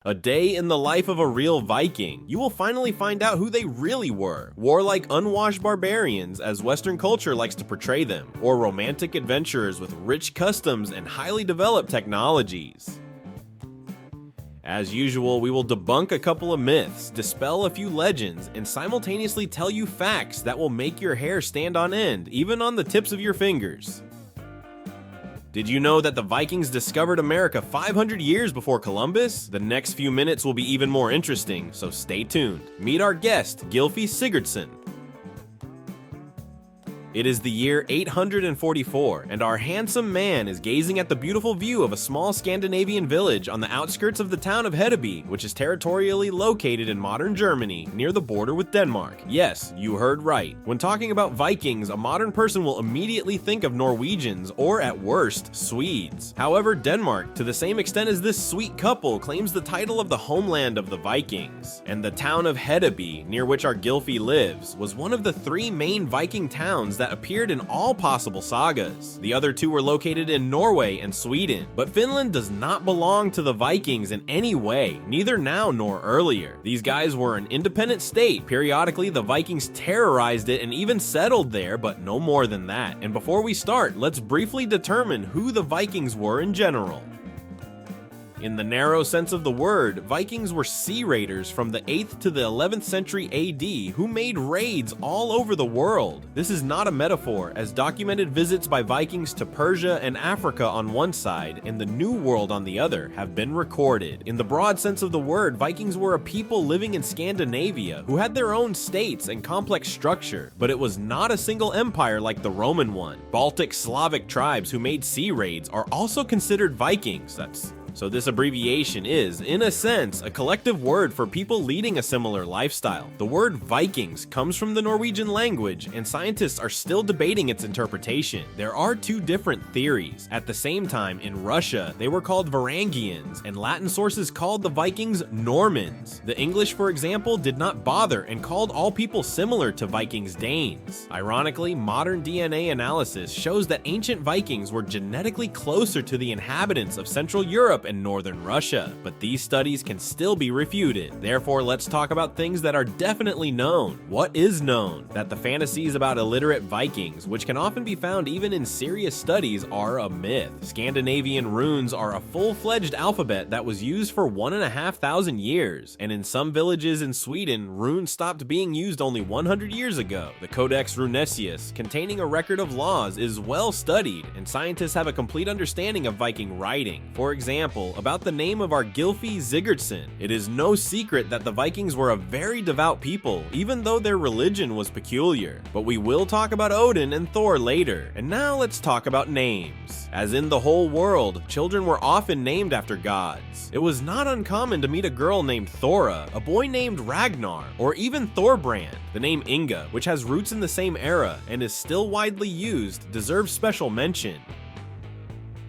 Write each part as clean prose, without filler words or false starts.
A day in the life of a real Viking. You will finally find out who they really were. Warlike, unwashed barbarians, as Western culture likes to portray them, or romantic adventurers with rich customs and highly developed technologies. As usual, we will debunk a couple of myths, dispel a few legends, and simultaneously tell you facts that will make your hair stand on end, even on the tips of your fingers. Did you know that the Vikings discovered America 500 years before Columbus? The next few minutes will be even more interesting, so stay tuned. Meet our guest, Gylfi Sigurdsson. It is the year 844, and our handsome man is gazing at the beautiful view of a small Scandinavian village on the outskirts of the town of Hedeby, which is territorially located in modern Germany, near the border with Denmark. Yes, you heard right. When talking about Vikings, a modern person will immediately think of Norwegians, or at worst, Swedes. However, Denmark, to the same extent as this sweet couple, claims the title of the homeland of the Vikings. And the town of Hedeby, near which our Gylfi lives, was one of the three main Viking towns that appeared in all possible sagas. The other two were located in Norway and Sweden, but Finland does not belong to the Vikings in any way, neither now nor earlier. These guys were an independent state. Periodically, the Vikings terrorized it and even settled there, but no more than that. And before we start, let's briefly determine who the Vikings were in general. In the narrow sense of the word, Vikings were sea raiders from the 8th to the 11th century AD who made raids all over the world. This is not a metaphor, as documented visits by Vikings to Persia and Africa on one side and the New World on the other have been recorded. In the broad sense of the word, Vikings were a people living in Scandinavia who had their own states and complex structure, but it was not a single empire like the Roman one. Baltic Slavic tribes who made sea raids are also considered Vikings. So this abbreviation is, in a sense, a collective word for people leading a similar lifestyle. The word Vikings comes from the Norwegian language, and scientists are still debating its interpretation. There are two different theories. At the same time, in Russia, they were called Varangians, and Latin sources called the Vikings Normans. The English, for example, did not bother and called all people similar to Vikings Danes. Ironically, modern DNA analysis shows that ancient Vikings were genetically closer to the inhabitants of Central Europe and northern Russia, but these studies can still be refuted. Therefore, let's talk about things that are definitely known. What is known? That the fantasies about illiterate Vikings, which can often be found even in serious studies, are a myth. Scandinavian runes are a full-fledged alphabet that was used for 1,500 years, and in some villages in Sweden, runes stopped being used only 100 years ago. The Codex Runesius, containing a record of laws, is well studied, and scientists have a complete understanding of Viking writing. For example, about the name of our Gylfi Sigurdsson. It is no secret that the Vikings were a very devout people, even though their religion was peculiar. But we will talk about Odin and Thor later. And now let's talk about names. As in the whole world, children were often named after gods. It was not uncommon to meet a girl named Thora, a boy named Ragnar, or even Thorbrand. The name Inga, which has roots in the same era and is still widely used, deserves special mention.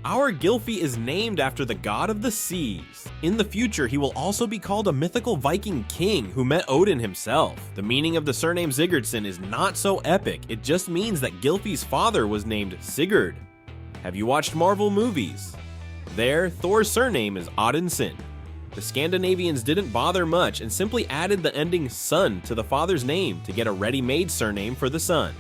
Our Gylfi is named after the god of the seas. In the future, he will also be called a mythical Viking king who met Odin himself. The meaning of the surname Sigurdsson is not so epic, it just means that Gylfi's father was named Sigurd. Have you watched Marvel movies? There, Thor's surname is Odinson. The Scandinavians didn't bother much and simply added the ending son to the father's name to get a ready-made surname for the son.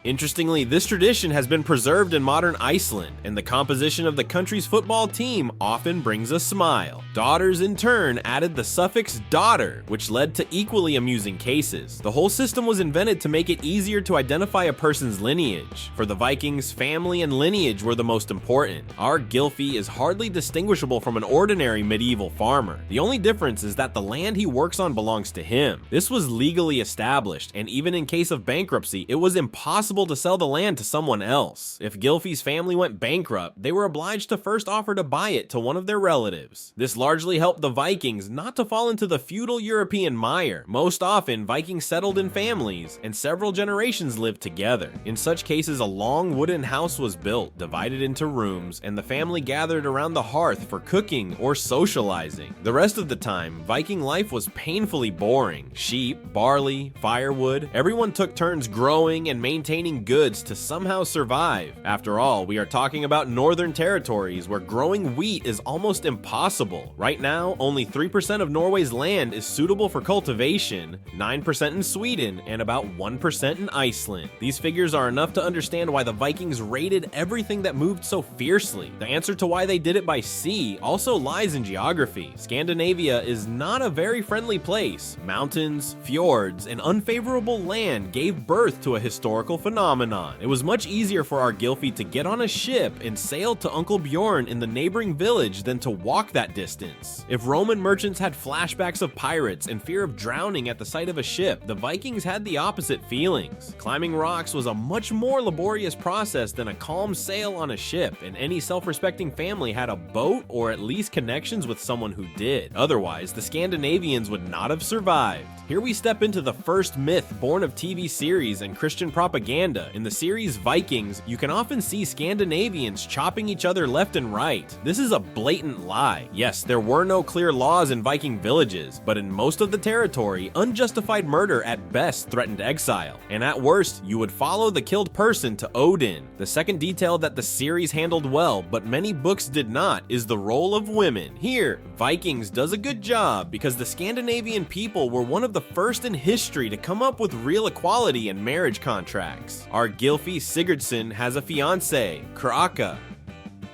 Interestingly, this tradition has been preserved in modern Iceland, and the composition of the country's football team often brings a smile. Daughters, in turn, added the suffix daughter, which led to equally amusing cases. The whole system was invented to make it easier to identify a person's lineage. For the Vikings, family and lineage were the most important. Our Gylfi is hardly distinguishable from an ordinary medieval farmer. The only difference is that the land he works on belongs to him. This was legally established, and even in case of bankruptcy, it was impossible to sell the land to someone else. If Gylfi's family went bankrupt, they were obliged to first offer to buy it to one of their relatives. This largely helped the Vikings not to fall into the feudal European mire. Most often, Vikings settled in families, and several generations lived together. In such cases, a long wooden house was built, divided into rooms, and the family gathered around the hearth for cooking or socializing. The rest of the time, Viking life was painfully boring. Sheep, barley, firewood, everyone took turns growing and maintaining obtaining goods to somehow survive. After all, we are talking about northern territories where growing wheat is almost impossible. Right now, only 3% of Norway's land is suitable for cultivation, 9% in Sweden, and about 1% in Iceland. These figures are enough to understand why the Vikings raided everything that moved so fiercely. The answer to why they did it by sea also lies in geography. Scandinavia is not a very friendly place. Mountains, fjords, and unfavorable land gave birth to a historical phenomenon. It was much easier for our Gylfi to get on a ship and sail to Uncle Bjorn in the neighboring village than to walk that distance. If Roman merchants had flashbacks of pirates and fear of drowning at the sight of a ship, the Vikings had the opposite feelings. Climbing rocks was a much more laborious process than a calm sail on a ship, and any self-respecting family had a boat or at least connections with someone who did. Otherwise, the Scandinavians would not have survived. Here we step into the first myth born of TV series and Christian propaganda. In the series Vikings, you can often see Scandinavians chopping each other left and right. This is a blatant lie. Yes, there were no clear laws in Viking villages, but in most of the territory, unjustified murder at best threatened exile, and at worst, you would follow the killed person to Odin. The second detail that the series handled well, but many books did not, is the role of women. Here, Vikings does a good job because the Scandinavian people were one of the first in history to come up with real equality in marriage contracts. Our Gylfi Sigurdsson has a fiancée, Kraka.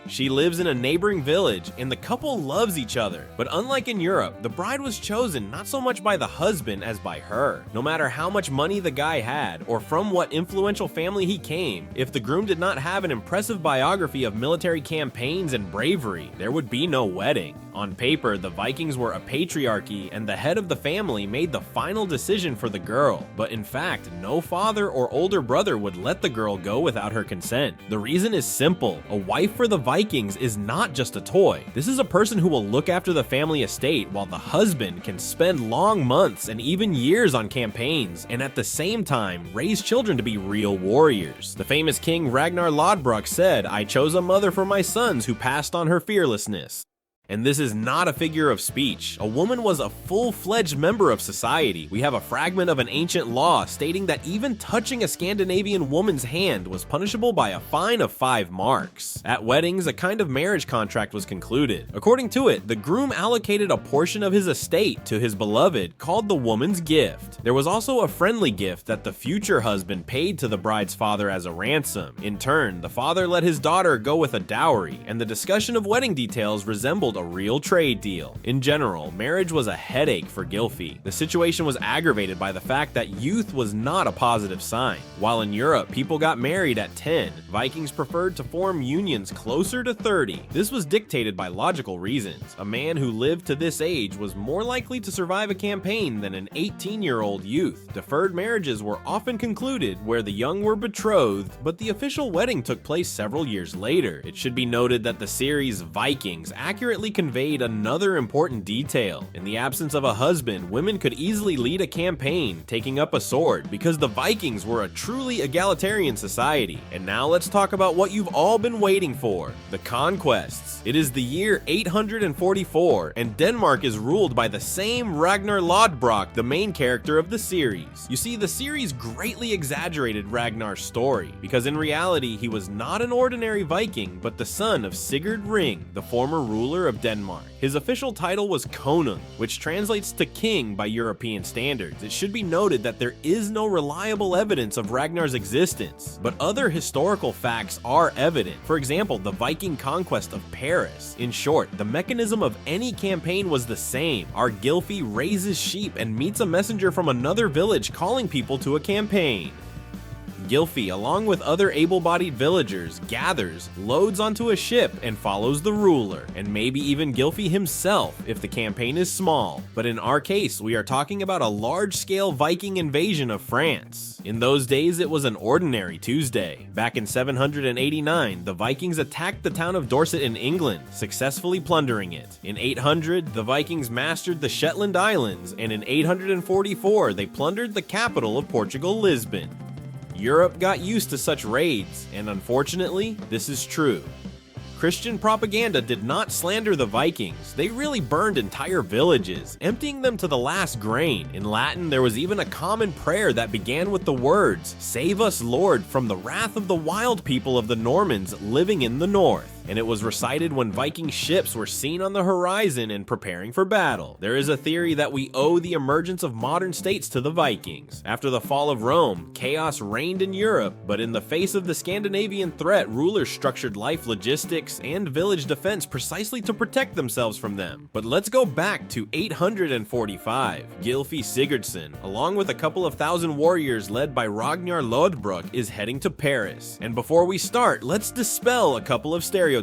She lives in a neighboring village, and the couple loves each other. But unlike in Europe, the bride was chosen not so much by the husband as by her. No matter how much money the guy had, or from what influential family he came, if the groom did not have an impressive biography of military campaigns and bravery, there would be no wedding. On paper, the Vikings were a patriarchy, and the head of the family made the final decision for the girl. But in fact, no father or older brother would let the girl go without her consent. The reason is simple. A wife for the Vikings is not just a toy. This is a person who will look after the family estate while the husband can spend long months and even years on campaigns, and at the same time raise children to be real warriors. The famous king Ragnar Lodbrok said, "I chose a mother for my sons who passed on her fearlessness." And this is not a figure of speech. A woman was a full-fledged member of society. We have a fragment of an ancient law stating that even touching a Scandinavian woman's hand was punishable by a fine of 5 marks. At weddings, a kind of marriage contract was concluded. According to it, the groom allocated a portion of his estate to his beloved, called the woman's gift. There was also a friendly gift that the future husband paid to the bride's father as a ransom. In turn, the father let his daughter go with a dowry, and the discussion of wedding details resembled a real trade deal. In general, marriage was a headache for Gylfi. The situation was aggravated by the fact that youth was not a positive sign. While in Europe, people got married at 10, Vikings preferred to form unions closer to 30. This was dictated by logical reasons. A man who lived to this age was more likely to survive a campaign than an 18-year-old youth. Deferred marriages were often concluded where the young were betrothed, but the official wedding took place several years later. It should be noted that the series Vikings accurately conveyed another important detail. In the absence of a husband, women could easily lead a campaign, taking up a sword, because the Vikings were a truly egalitarian society. And now let's talk about what you've all been waiting for, the conquests. It is the year 844, and Denmark is ruled by the same Ragnar Lodbrok, the main character of the series. You see, the series greatly exaggerated Ragnar's story, because in reality, he was not an ordinary Viking, but the son of Sigurd Ring, the former ruler of Denmark. His official title was Konung, which translates to king by European standards. It should be noted that there is no reliable evidence of Ragnar's existence, but other historical facts are evident. For example, the Viking conquest of Paris. In short, the mechanism of any campaign was the same. Our Gylfi raises sheep and meets a messenger from another village calling people to a campaign. Gylfi, along with other able-bodied villagers, gathers, loads onto a ship, and follows the ruler, and maybe even Gylfi himself if the campaign is small. But in our case, we are talking about a large-scale Viking invasion of France. In those days, it was an ordinary Tuesday. Back in 789, the Vikings attacked the town of Dorset in England, successfully plundering it. In 800, the Vikings mastered the Shetland Islands, and in 844, they plundered the capital of Portugal, Lisbon. Europe got used to such raids, and unfortunately, this is true. Christian propaganda did not slander the Vikings. They really burned entire villages, emptying them to the last grain. In Latin, there was even a common prayer that began with the words, "Save us, Lord, from the wrath of the wild people of the Normans living in the north." And it was recited when Viking ships were seen on the horizon and preparing for battle. There is a theory that we owe the emergence of modern states to the Vikings. After the fall of Rome, chaos reigned in Europe, but in the face of the Scandinavian threat, rulers structured life logistics and village defense precisely to protect themselves from them. But let's go back to 845. Gylfi Sigurdsson, along with a couple of thousand warriors led by Ragnar Lodbrok, is heading to Paris. And before we start, let's dispel a couple of stereotypes.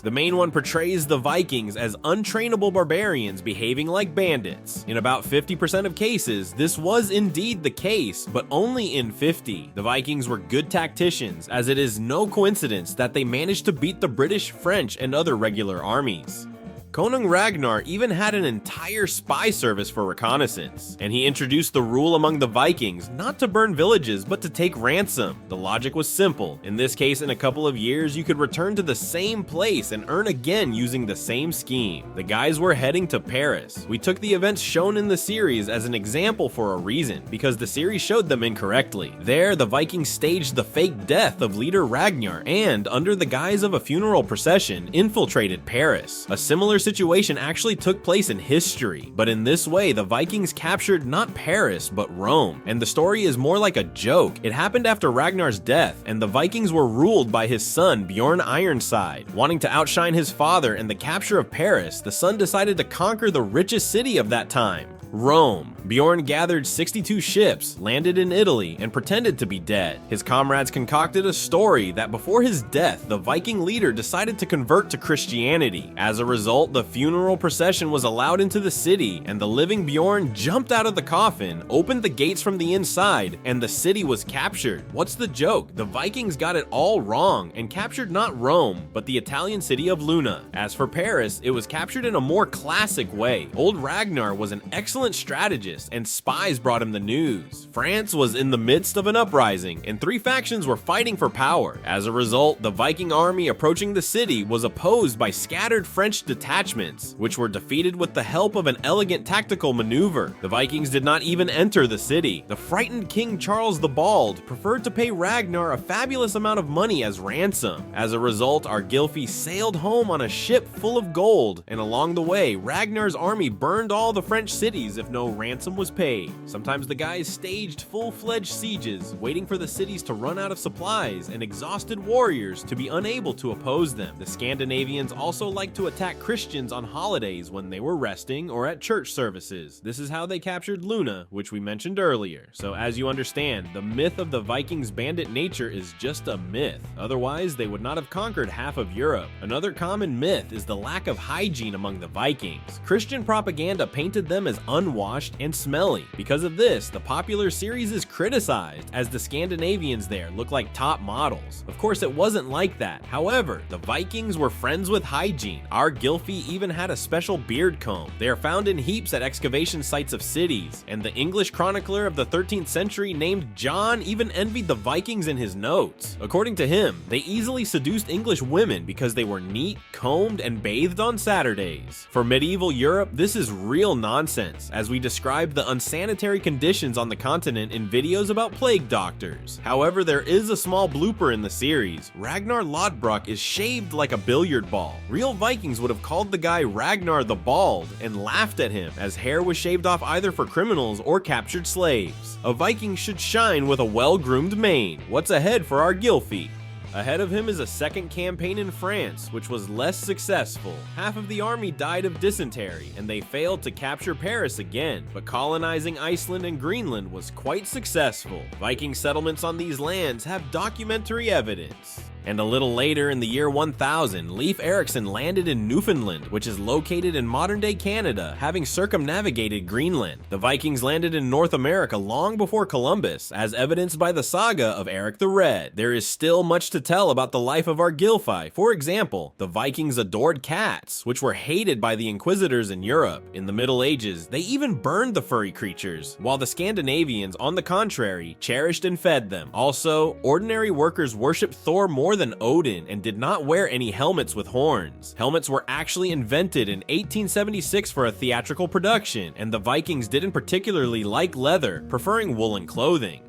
The main one portrays the Vikings as untrainable barbarians behaving like bandits. In about 50% of cases, this was indeed the case, but only in 50. The Vikings were good tacticians, as it is no coincidence that they managed to beat the British, French, and other regular armies. Konung Ragnar even had an entire spy service for reconnaissance, and he introduced the rule among the Vikings not to burn villages but to take ransom. The logic was simple. In this case, in a couple of years, you could return to the same place and earn again using the same scheme. The guys were heading to Paris. We took the events shown in the series as an example for a reason, because the series showed them incorrectly. There, the Vikings staged the fake death of leader Ragnar and, under the guise of a funeral procession, infiltrated Paris. A similar situation actually took place in history, but in this way, the Vikings captured not Paris, but Rome. And the story is more like a joke. It happened after Ragnar's death, and the Vikings were ruled by his son, Bjorn Ironside. Wanting to outshine his father and the capture of Paris, the son decided to conquer the richest city of that time, Rome. Bjorn gathered 62 ships, landed in Italy, and pretended to be dead. His comrades concocted a story that before his death, the Viking leader decided to convert to Christianity. As a result, the funeral procession was allowed into the city, and the living Bjorn jumped out of the coffin, opened the gates from the inside, and the city was captured. What's the joke? The Vikings got it all wrong and captured not Rome, but the Italian city of Luna. As for Paris, it was captured in a more classic way. Old Ragnar was an excellent strategist, and spies brought him the news. France was in the midst of an uprising, and three factions were fighting for power. As a result, the Viking army approaching the city was opposed by scattered French detachments, which were defeated with the help of an elegant tactical maneuver. The Vikings did not even enter the city. The frightened King Charles the Bald preferred to pay Ragnar a fabulous amount of money as ransom. As a result, our Gylfi sailed home on a ship full of gold, and along the way, Ragnar's army burned all the French cities if no ransom was paid. Sometimes the guys staged full-fledged sieges, waiting for the cities to run out of supplies and exhausted warriors to be unable to oppose them. The Scandinavians also liked to attack Christians on holidays when they were resting or at church services. This is how they captured Luna, which we mentioned earlier. So as you understand, the myth of the Vikings' bandit nature is just a myth. Otherwise, they would not have conquered half of Europe. Another common myth is the lack of hygiene among the Vikings. Christian propaganda painted them as unwashed and smelly. Because of this, the popular series is criticized, as the Scandinavians there look like top models. Of course, it wasn't like that. However, the Vikings were friends with hygiene. Our Gylfi even had a special beard comb. They are found in heaps at excavation sites of cities, and the English chronicler of the 13th century named John even envied the Vikings in his notes. According to him, they easily seduced English women because they were neat, combed, and bathed on Saturdays. For medieval Europe, this is real nonsense, as we described the unsanitary conditions on the continent in videos about plague doctors. However, there is a small blooper in the series. Ragnar Lodbrok is shaved like a billiard ball. Real Vikings would have called the guy Ragnar the Bald and laughed at him, as hair was shaved off either for criminals or captured slaves. A Viking should shine with a well-groomed mane. What's ahead for our Gylfi? Ahead of him is a second campaign in France, which was less successful. Half of the army died of dysentery, and they failed to capture Paris again, but colonizing Iceland and Greenland was quite successful. Viking settlements on these lands have documentary evidence. And a little later, in the year 1000, Leif Erikson landed in Newfoundland, which is located in modern-day Canada, having circumnavigated Greenland. The Vikings landed in North America long before Columbus, as evidenced by the saga of Eric the Red. There is still much to tell about the life of our Gylfi. For example, the Vikings adored cats, which were hated by the Inquisitors in Europe. In the Middle Ages, they even burned the furry creatures, while the Scandinavians, on the contrary, cherished and fed them. Also, ordinary workers worshipped Thor more than Odin and did not wear any helmets with horns. Helmets were actually invented in 1876 for a theatrical production, and the Vikings didn't particularly like leather, preferring woolen clothing.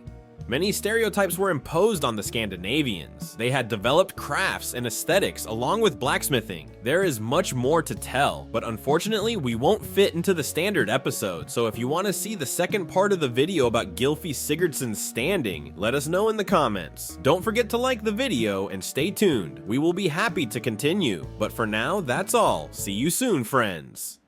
Many stereotypes were imposed on the Scandinavians. They had developed crafts and aesthetics along with blacksmithing. There is much more to tell, but unfortunately we won't fit into the standard episode, so if you want to see the second part of the video about Gylfi Sigurdsson's standing, let us know in the comments. Don't forget to like the video and stay tuned. We will be happy to continue, but for now, that's all. See you soon, friends.